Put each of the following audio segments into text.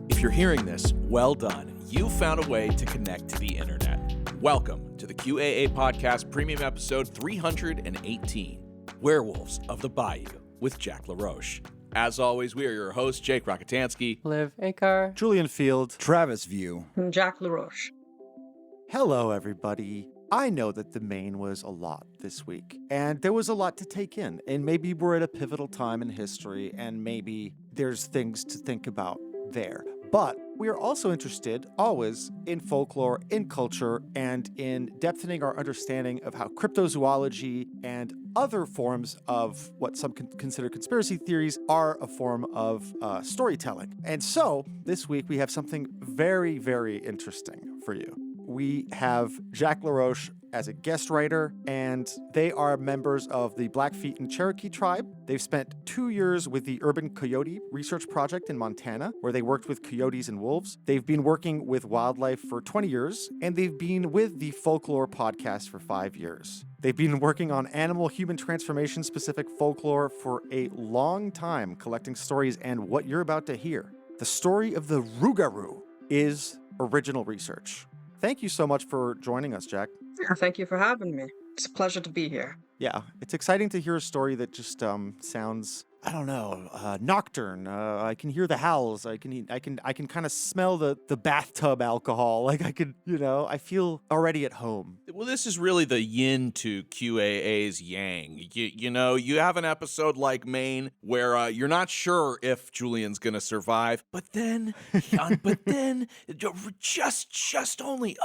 If you're hearing this, well done. You found a way to connect to the internet. Welcome to the QAA Podcast Premium Episode 318, Werewolves of the Bayou with Jack LaRoche. As always, we are your hosts, Jake Rockatansky, Liv Akar, Julian Field, Travis View, and Jack LaRoche. Hello, everybody. I know that the Maine was a lot this week, and there was a lot to take in, and maybe we're at a pivotal time in history, and maybe there's things to think about there. But we are also interested, always, in folklore, in culture, and in depthening our understanding of how cryptozoology and other forms of what some consider conspiracy theories are a form of storytelling. And so, this week we have something very, very interesting for you. We have Jack LaRoche as a guest writer, and they are members of the Blackfeet and Cherokee tribe. They've spent 2 years with the Urban Coyote Research Project in Montana, where they worked with coyotes and wolves. They've been working with wildlife for 20 years, and they've been with the Folklore podcast for 5 years. They've been working on animal-human transformation-specific folklore for a long time, collecting stories, and what you're about to hear, the story of the Rougarou, is original research. Thank you so much for joining us, Jack. Thank you for having me. It's a pleasure to be here. Yeah, it's exciting to hear a story that just sounds, I don't know, nocturne. I can hear the howls. I can kind of smell the bathtub alcohol. Like I could, I feel already at home. Well, this is really the yin to QAA's yang. You have an episode like Maine where you're not sure if Julian's going to survive, but then just only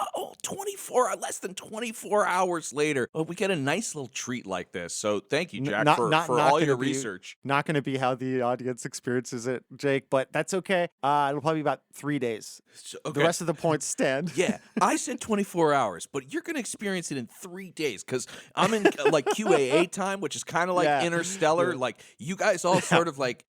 less than 24 hours later, we get a nice little treat like this. So thank you, Jack, for all your research. Not going to be how the audience experiences it, Jake, but that's okay. It'll probably be about 3 days. Okay. The rest of the points stand. Yeah, I said 24 hours, but you're going to experience it in 3 days because I'm in like QAA time, which is kind of like Interstellar. Yeah. Like you guys all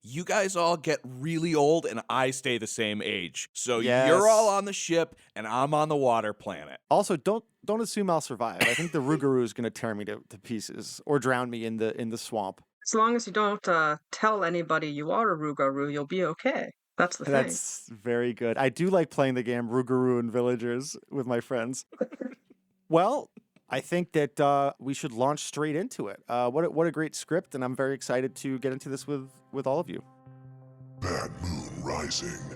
you guys all get really old and I stay the same age. So you're all on the ship and I'm on the water planet. Also, don't assume I'll survive. I think the Rougarou is going to tear me to pieces or drown me in the swamp. As long as you don't tell anybody you are a Rougarou, you'll be okay. That's the thing. That's very good. I do like playing the game Rougarou and Villagers with my friends. Well, I think that we should launch straight into it. What a great script, and I'm very excited to get into this with all of you. Bad Moon Rising.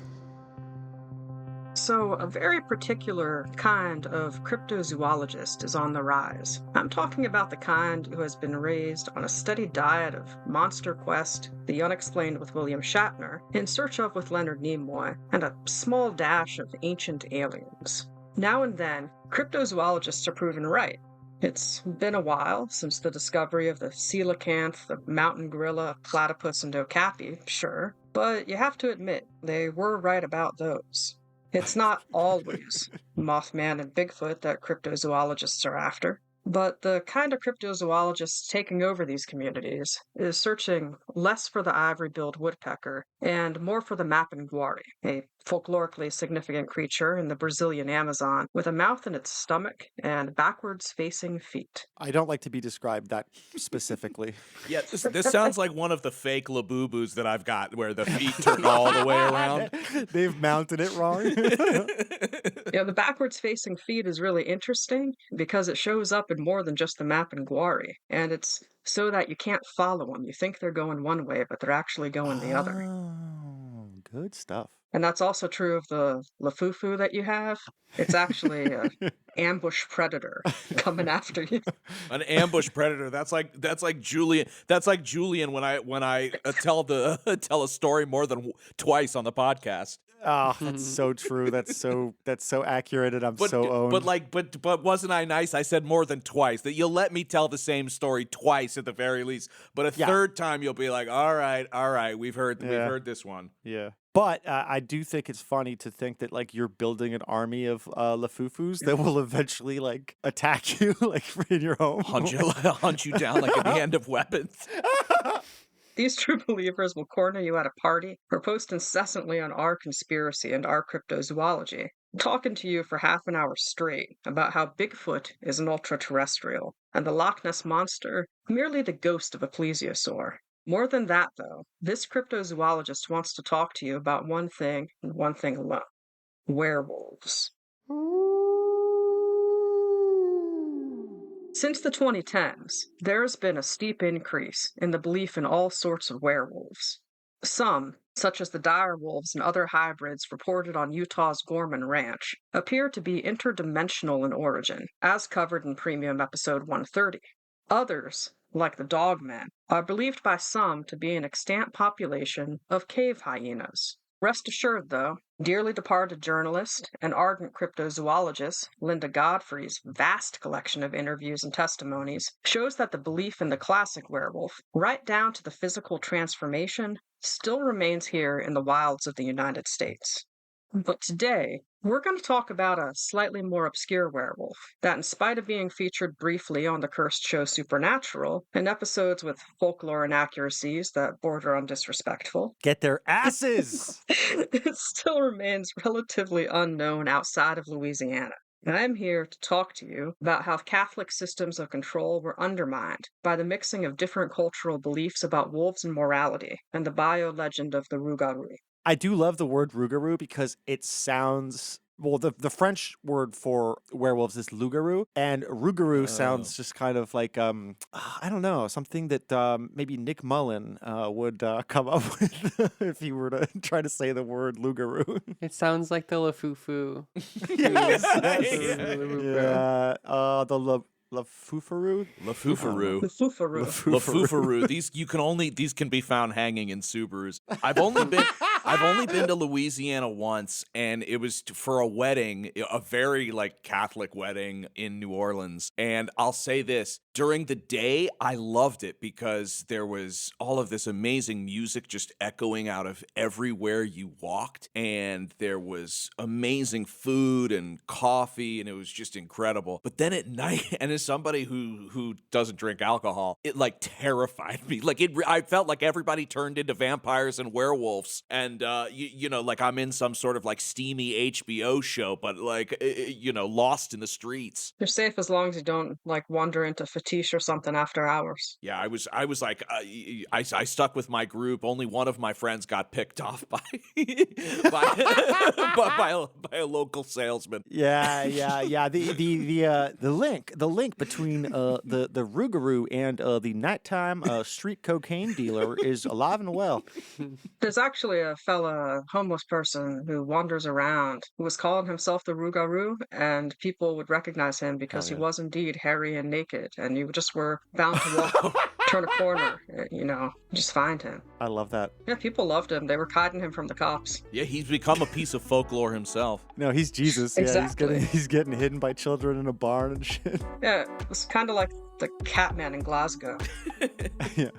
So, a very particular kind of cryptozoologist is on the rise. I'm talking about the kind who has been raised on a steady diet of Monster Quest, The Unexplained with William Shatner, In Search of with Leonard Nimoy, and a small dash of Ancient Aliens. Now and then, cryptozoologists are proven right. It's been a while since the discovery of the coelacanth, the mountain gorilla, platypus, and okapi, sure, but you have to admit, they were right about those. It's not always Mothman and Bigfoot that cryptozoologists are after, but the kind of cryptozoologists taking over these communities is searching less for the ivory-billed woodpecker and more for the mapinguari, a folklorically significant creature in the Brazilian Amazon with a mouth in its stomach and backwards-facing feet. I don't like to be described that specifically. Yeah, this sounds like one of the fake Labubu's that I've got where the feet turn all the way around. They've mounted it wrong. The backwards-facing feet is really interesting because it shows up in more than just the mapinguari, and it's so that you can't follow them. You think they're going one way, but they're actually going the other. Oh, good stuff. And that's also true of the lafufu that you have. It's actually an ambush predator coming after you. An ambush predator. That's like Julian. That's like Julian when I tell a story more than twice on the podcast. Oh, that's so true. That's so accurate, and I'm so owned. But wasn't I nice? I said more than twice. That you'll let me tell the same story twice at the very least. But a third time you'll be like, all right, we've heard this one. Yeah. But I do think it's funny to think that like you're building an army of lafufus that will eventually like attack you like in your home. Hunt you down like at the end of Weapons. These true believers will corner you at a party or post incessantly on our conspiracy and our cryptozoology, talking to you for half an hour straight about how Bigfoot is an ultra-terrestrial and the Loch Ness Monster merely the ghost of a plesiosaur. More than that, though, this cryptozoologist wants to talk to you about one thing and one thing alone: werewolves. Since the 2010s, there has been a steep increase in the belief in all sorts of werewolves. Some, such as the dire wolves and other hybrids reported on Utah's Gorman Ranch, appear to be interdimensional in origin, as covered in Premium Episode 130. Others, like the dogmen, are believed by some to be an extant population of cave hyenas. Rest assured, though, dearly departed journalist and ardent cryptozoologist Linda Godfrey's vast collection of interviews and testimonies shows that the belief in the classic werewolf, right down to the physical transformation, still remains here in the wilds of the United States. But today, we're going to talk about a slightly more obscure werewolf that, in spite of being featured briefly on the cursed show Supernatural, in episodes with folklore inaccuracies that border on disrespectful, Get their asses! it still remains relatively unknown outside of Louisiana. And I'm here to talk to you about how Catholic systems of control were undermined by the mixing of different cultural beliefs about wolves and morality and the Bayou legend of the Rougarou. I do love the word Rougarou because it sounds... Well, the French word for werewolves is loup-garou, and Rougarou sounds just kind of like, I don't know, something that maybe Nick Mullen would come up with if he were to try to say the word loup-garou. It sounds like the lafufu. Yes! Yeah. The Lafoufarou? Lafoufarou. Lafoufarou. Lafoufarou. These can be found hanging in Subarus. I've only been to Louisiana once, and it was for a wedding, a very like Catholic wedding in New Orleans. And I'll say this, during the day, I loved it because there was all of this amazing music just echoing out of everywhere you walked, and there was amazing food and coffee, and it was just incredible. But then at night, and as somebody who doesn't drink alcohol, it like terrified me. Like I felt like everybody turned into vampires and werewolves, and you know, like I'm in some sort of like steamy HBO show, but like lost in the streets. You're safe as long as you don't like wander into fetish or something after hours. Yeah, I was like, I stuck with my group. Only one of my friends got picked off by a local salesman. Yeah. The link between the Rougarou and the nighttime street cocaine dealer is alive and well. There's actually a fella, homeless person, who wanders around who was calling himself the Rougarou, and people would recognize him because he was indeed hairy and naked, and you just were bound to walk, turn a corner, just find him. I love that. Yeah, people loved him. They were hiding him from the cops. Yeah, he's become a piece of folklore himself. No, he's Jesus. Exactly. Yeah, he's getting hidden by children in a barn and shit. Yeah, it's kind of like the Catman in Glasgow. Yeah.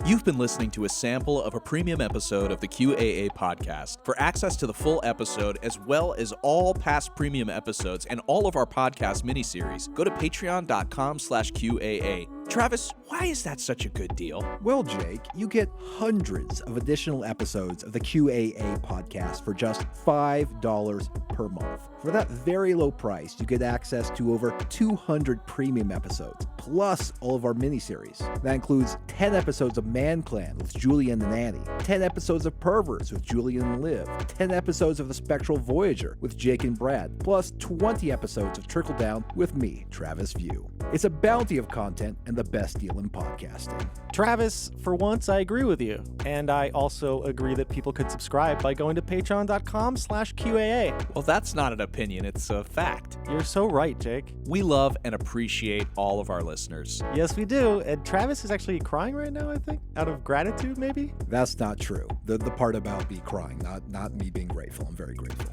You've been listening to a sample of a premium episode of the QAA podcast. For access to the full episode, as well as all past premium episodes and all of our podcast miniseries, go to patreon.com/QAA. Travis, why is that such a good deal? Well, Jake, you get hundreds of additional episodes of the QAA podcast for just $5 per month. For that very low price, you get access to over 200 premium episodes, plus all of our miniseries. That includes 10 episodes of Man Clan with Julie and the Nanny, 10 episodes of Perverts with Julian and Liv, 10 episodes of The Spectral Voyager with Jake and Brad, plus 20 episodes of Trickle Down with me, Travis View. It's a bounty of content and the best deal in podcasting. Travis, for once, I agree with you. And I also agree that people could subscribe by going to patreon.com/QAA. Well, that's not an opinion, it's a fact. You're so right, Jake. We love and appreciate all of our listeners. Yes, we do. And Travis is actually crying right now, I think, out of gratitude, maybe? That's not true. The part about me crying, not me being grateful. I'm very grateful.